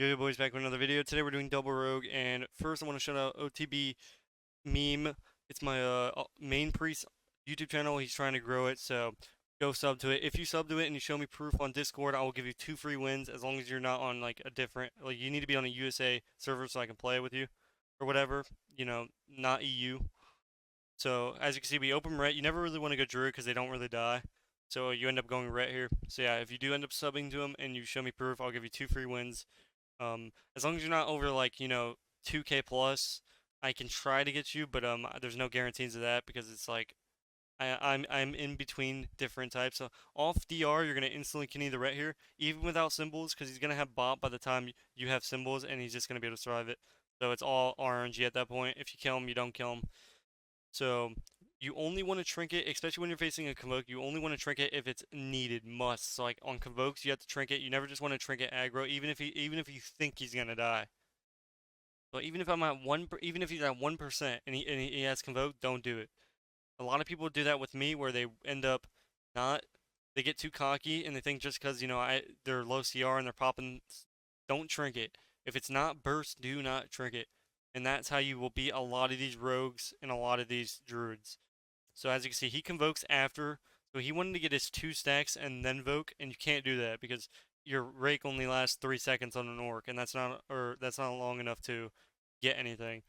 Yo, boys, back with another video. Today we're doing double rogue, and first I want to shout out OTB Meme. It's my main priest YouTube channel. He's trying to grow it, so go sub to it. If you sub to it and you show me proof on Discord, I will give you 2 free wins as long as you're not on like a different, like you need to be on a USA server so I can play with you or whatever. You know, not EU. So as you can see, we open ret. You never really want to go druid because they don't really die. So you end up going ret here. So yeah, if you do end up subbing to him and you show me proof, I'll give you 2 free wins. As long as you're not over like 2K plus, I can try to get you, but there's no guarantees of that because it's like I'm in between different types. So off DR, you're gonna instantly kill the ret here, even without symbols, because he's gonna have bot by the time you have symbols, and he's just gonna be able to survive it. So it's all RNG at that point. If you kill him, you don't kill him. So you only want to trinket, especially when you're facing a convoke. You only want to trinket if it's needed, must. So like on convokes, you have to trinket. You never just want to trinket aggro, even if you think he's gonna die. So even if I'm at even if he's at 1% and he has convoke, don't do it. A lot of people do that with me, where they end up not. They get too cocky and they think just because they're low CR and they're popping, don't trinket. If it's not burst, do not trinket. And that's how you will beat a lot of these rogues and a lot of these druids. So as you can see, he convokes after. So he wanted to get his 2 stacks and then voke, and you can't do that because your rake only lasts 3 seconds on an orc, and that's not long enough to get anything.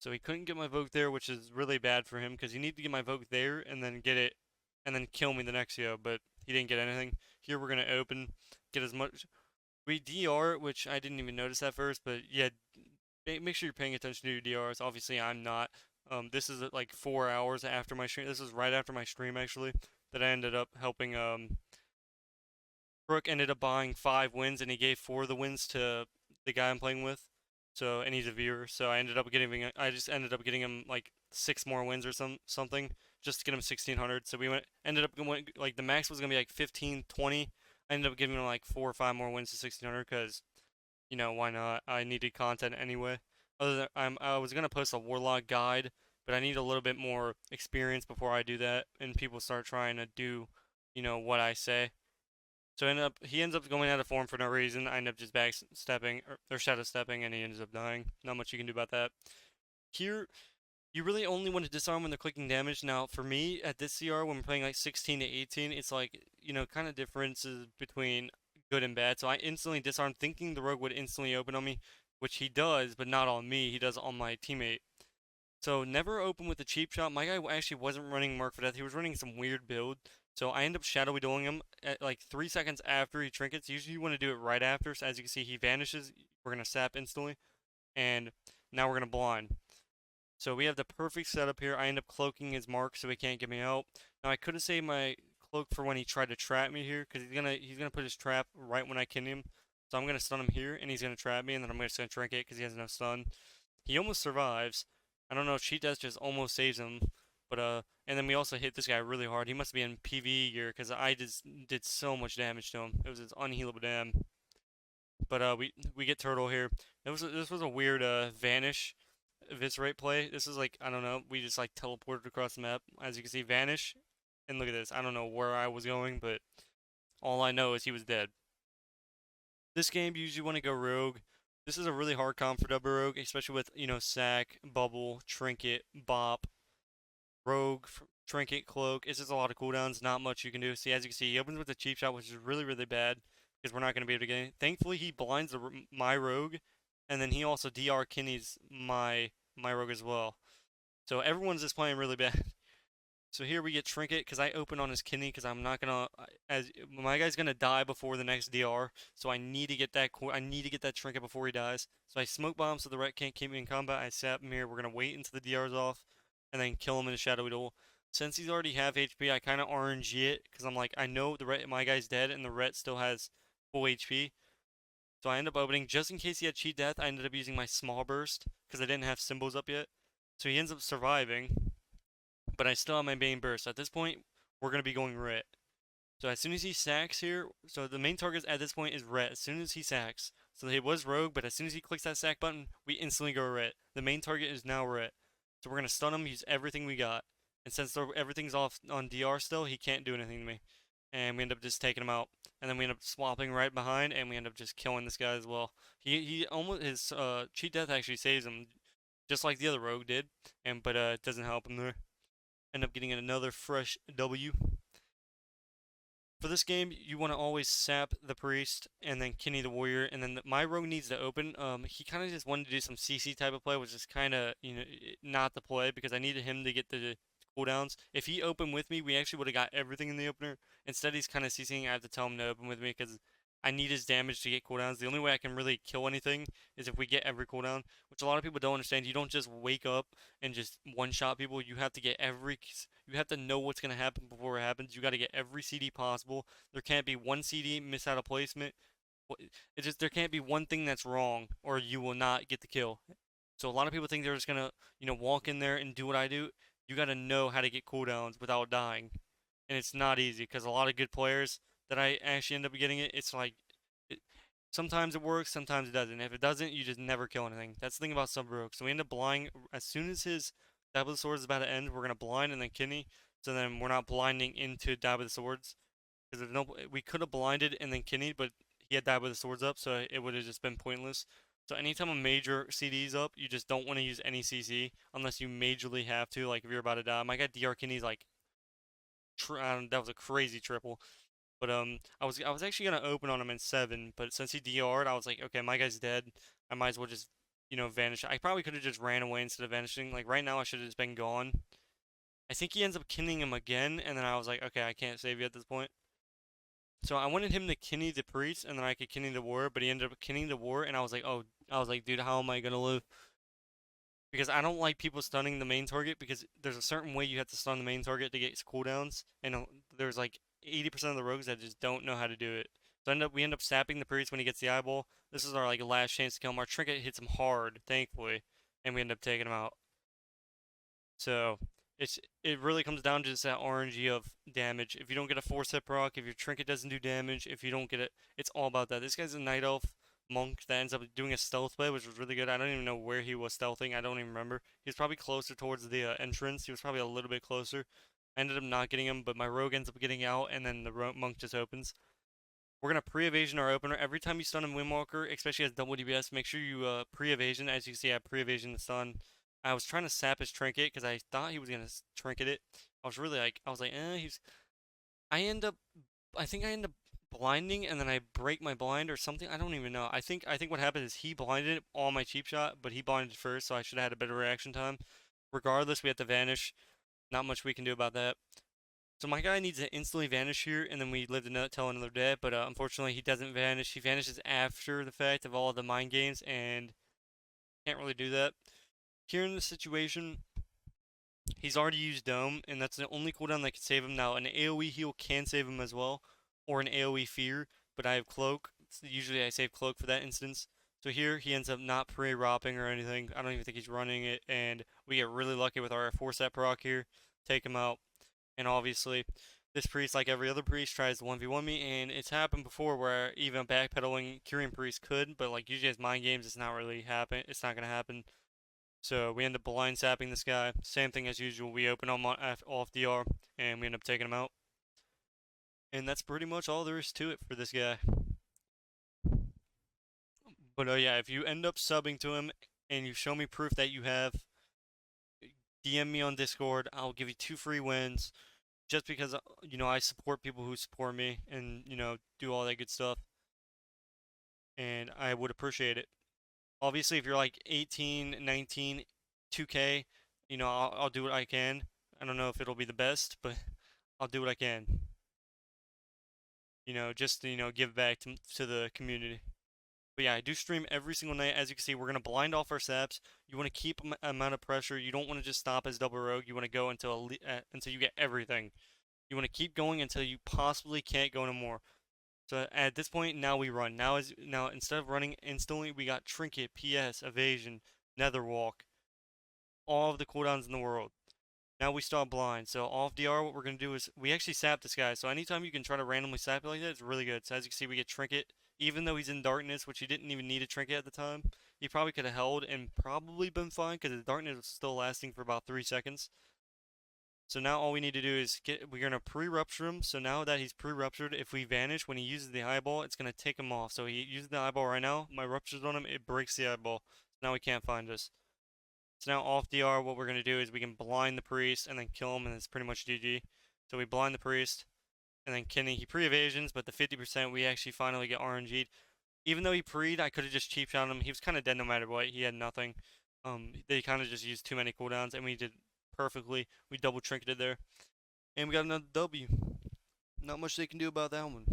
So he couldn't get my voke there, which is really bad for him because you need to get my voke there and then get it, and then kill me the next yo. But he didn't get anything. Here we're gonna open, get as much. We DR, which I didn't even notice at first, but yeah, make sure you're paying attention to your DRs. Obviously, I'm not. This is like 4 hours after my stream. This is right after my stream actually that I ended up helping. Brooke ended up buying 5 wins, and he gave 4 of the wins to the guy I'm playing with. So, and he's a viewer. So I just ended up getting him like 6 more wins or something just to get him 1600. So ended up going like the max was gonna be like 15, 20. I ended up giving him like 4 or 5 more wins to 1600 because why not? I needed content anyway. Other than I was gonna post a warlock guide, but I need a little bit more experience before I do that, and people start trying to do, what I say. So he ends up going out of form for no reason. I end up just backstepping or shadow stepping, and he ends up dying. Not much you can do about that. Here, you really only want to disarm when they're clicking damage. Now, for me at this CR, when we're playing like 16 to 18, it's like kind of differences between good and bad. So I instantly disarm, thinking the rogue would instantly open on me, which he does, but not on me. He does on my teammate. So never open with the cheap shot. My guy actually wasn't running Mark for Death. He was running some weird build. So I end up shadowy dueling him at like 3 seconds after he trinkets. Usually you want to do it right after. So as you can see, he vanishes. We're going to sap instantly. And now we're going to blind. So we have the perfect setup here. I end up cloaking his mark so he can't get me out. Now I could have saved my cloak for when he tried to trap me here, because he's gonna put his trap right when I kill him. So I'm gonna stun him here, and he's gonna trap me, and then I'm just gonna trinket because he has no stun. He almost survives. I don't know if cheat death just almost saves him, but and then we also hit this guy really hard. He must be in PvE gear because I just did so much damage to him. It was unhealable damn. But we get turtle here. This was a weird vanish eviscerate play. This is like, I don't know, we just like teleported across the map. As you can see, vanish. And look at this. I don't know where I was going, but all I know is he was dead. This game, you usually want to go rogue. This is a really hard comp for double rogue, especially with, sack, bubble, trinket, bop, rogue, trinket, cloak. It's just a lot of cooldowns, not much you can do. See, as you can see, he opens with a cheap shot, which is really, really bad, because we're not going to be able to get it. Thankfully, he blinds my rogue, and then he also DR Kinney's my rogue as well. So everyone's just playing really bad. So here we get trinket because I open on his kidney because I'm not gonna, as my guy's gonna die before the next DR. So I need to get that trinket before he dies. So I smoke bomb so the ret can't keep me in combat. I sap him here. We're gonna wait until the DR's off and then kill him in a shadowy duel. Since he's already half HP, I kind of RNG it because I'm like, I know my guy's dead and the ret still has full HP. So I end up opening just in case he had cheat death. I ended up using my small burst because I didn't have symbols up yet. So he ends up surviving, but I still have my main burst. At this point, we're going to be going ret. So as soon as he sacks here, so the main target at this point is ret. As soon as he sacks, so he was rogue, but as soon as he clicks that sack button, we instantly go ret. The main target is now ret. So we're going to stun him, use everything we got. And since everything's off on DR still, he can't do anything to me. And we end up just taking him out. and then we end up swapping right behind, and we end up just killing this guy as well. He almost his cheat death actually saves him, just like the other rogue did, but it doesn't help him there. End up getting another fresh W. For this game, you want to always sap the priest and then Kenny the warrior, and then my rogue needs to open. He kind of just wanted to do some CC type of play, which is kind of not the play because I needed him to get the cooldowns. If he opened with me, we actually would have got everything in the opener. Instead, he's kind of CCing. I have to tell him to open with me because I need his damage to get cooldowns. The only way I can really kill anything is if we get every cooldown, which a lot of people don't understand. You don't just wake up and just one-shot people. You have to get every. You have to know what's going to happen before it happens. You got to get every CD possible. There can't be one CD miss out of placement. It just there can't be one thing that's wrong, or you will not get the kill. So a lot of people think they're just gonna, walk in there and do what I do. You got to know how to get cooldowns without dying, and it's not easy because a lot of good players that I actually end up getting it's like, it, sometimes it works, sometimes it doesn't. If it doesn't, you just never kill anything. That's the thing about Sub Rogue. So we end up blinding as soon as his Dab of the Swords is about to end. We're gonna blind and then Kidney, so then we're not blinding into Dab of the Swords because there's no. We could have blinded and then Kidney, but he had Dab of the Swords up, so it would have just been pointless. So anytime a major CD's up, you just don't want to use any CC unless you majorly have to. Like if you're about to die, my guy DR Kidney's like, that was a crazy triple. But I was actually gonna open on him in 7, but since he DR'd, I was like, okay, my guy's dead. I might as well just, vanish. I probably could have just ran away instead of vanishing. Like right now, I should have just been gone. I think he ends up killing him again, and then I was like, okay, I can't save you at this point. So I wanted him to Kinney the priest, and then I could Kinney the war, but he ended up Kinneying the war, and I was like, oh, dude, how am I gonna live? Because I don't like people stunning the main target because there's a certain way you have to stun the main target to get cooldowns, and there's like 80% of the rogues that just don't know how to do it. So we end up sapping the priest when he gets the eyeball. This is our like last chance to kill him. Our trinket hits him hard, thankfully, and we end up taking him out. So it really comes down to just that RNG of damage. If you don't get a 4-step proc, if your trinket doesn't do damage, if you don't get it, it's all about that. This guy's a night elf monk that ends up doing a stealth play, which was really good. I don't even know where he was stealthing. I don't even remember. He was probably closer towards the entrance. He was probably a little bit closer. I ended up not getting him, but my rogue ends up getting out, and then the monk just opens. We're going to pre-evasion our opener. Every time you stun a Windwalker, especially as double DPS, make sure you pre-evasion. As you can see, I pre-evasion the stun. I was trying to sap his trinket because I thought he was going to trinket it. I was like, I think I end up blinding and then I break my blind or something. I don't even know. I think what happened is he blinded on my cheap shot, but he blinded first, so I should have had a better reaction time. Regardless, we have to vanish. Not much we can do about that. So my guy needs to instantly vanish here, and then we live to tell another day. But unfortunately, he doesn't vanish. He vanishes after the fact of all of the mind games, and can't really do that. Here in this situation, he's already used Dome, and that's the only cooldown that can save him. Now, an AoE heal can save him as well, or an AoE fear, but I have Cloak. So usually I save Cloak for that instance. So here, he ends up not pre-ropping or anything. I don't even think he's running it, and we get really lucky with our 4-step proc here. Take him out. And obviously, this priest, like every other priest, tries to 1v1 me, and it's happened before where even backpedaling Kyrian priest could, but like usually as mind games, it's not really happen. It's not gonna happen. So we end up blind sapping this guy. Same thing as usual. We open him off DR, and we end up taking him out. And that's pretty much all there is to it for this guy. But yeah, if you end up subbing to him and you show me proof that you have, DM me on Discord. I'll give you 2 free wins. Just because, I support people who support me and, do all that good stuff. And I would appreciate it. Obviously, if you're like 18, 19, 2K, I'll do what I can. I don't know if it'll be the best, but I'll do what I can. Just to, give back to the community. But yeah, I do stream every single night. As you can see, we're going to blind off our saps. You want to keep amount of pressure. You don't want to just stop as double rogue. You want to go until you get everything. You want to keep going until you possibly can't go no more. So at this point, now we run. Now instead of running instantly, we got Trinket, PS, Evasion, Netherwalk, all of the cooldowns in the world. Now we start blind. So off DR, what we're going to do is we actually sap this guy. So anytime you can try to randomly sap it like that, it's really good. So as you can see, we get Trinket. Even though he's in darkness, which he didn't even need a trinket at the time, he probably could have held and probably been fine because the darkness was still lasting for about 3 seconds. So now all we need to do is we're gonna pre-rupture him. So now that he's pre-ruptured, if we vanish when he uses the eyeball, it's gonna take him off. So he uses the eyeball right now. My rupture's on him. It breaks the eyeball. So now he can't find us. So now off DR, what we're gonna do is we can blind the priest and then kill him, and it's pretty much GG. So we blind the priest, and then Kenny he pre-evasions, but the 50% we actually finally get RNG'd. Even though he pre'd, I could have just cheap shot him. He was kind of dead no matter what. He had nothing. They kind of just used too many cooldowns, and we did perfectly. We double trinketed there, and we got another W. Not much they can do about that one.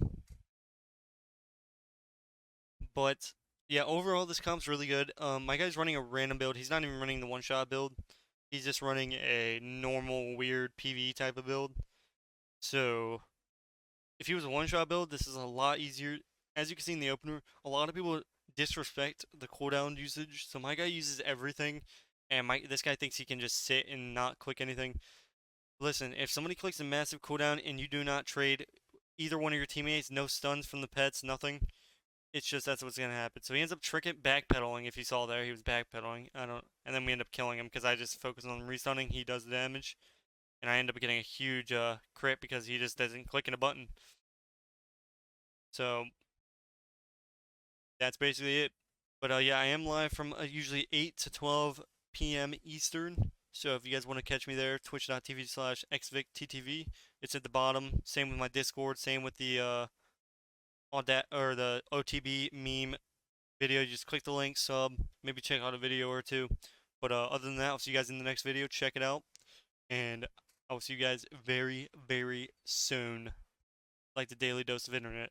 But yeah, overall this comp's really good. My guy's running a random build. He's not even running the one-shot build. He's just running a normal, weird PvE type of build. So if he was a one-shot build, this is a lot easier. As you can see in the opener, a lot of people disrespect the cooldown usage. So my guy uses everything, and this guy thinks he can just sit and not click anything. Listen, if somebody clicks a massive cooldown and you do not trade either one of your teammates, no stuns from the pets, nothing, it's just that's what's gonna happen. So he ends up backpedaling. If you saw there, he was backpedaling. And then we end up killing him because I just focus on restunning. He does the damage, and I end up getting a huge crit because he just doesn't click in a button. So that's basically it. But yeah, I am live from usually 8 to 12 p.m. Eastern. So if you guys want to catch me there, twitch.tv/xvicttv. It's at the bottom. Same with my Discord. Same with the the OTB meme video. You just click the link, sub, maybe check out a video or two. But other than that, I'll see you guys in the next video. Check it out, and I will see you guys very, very soon. Like the daily dose of internet.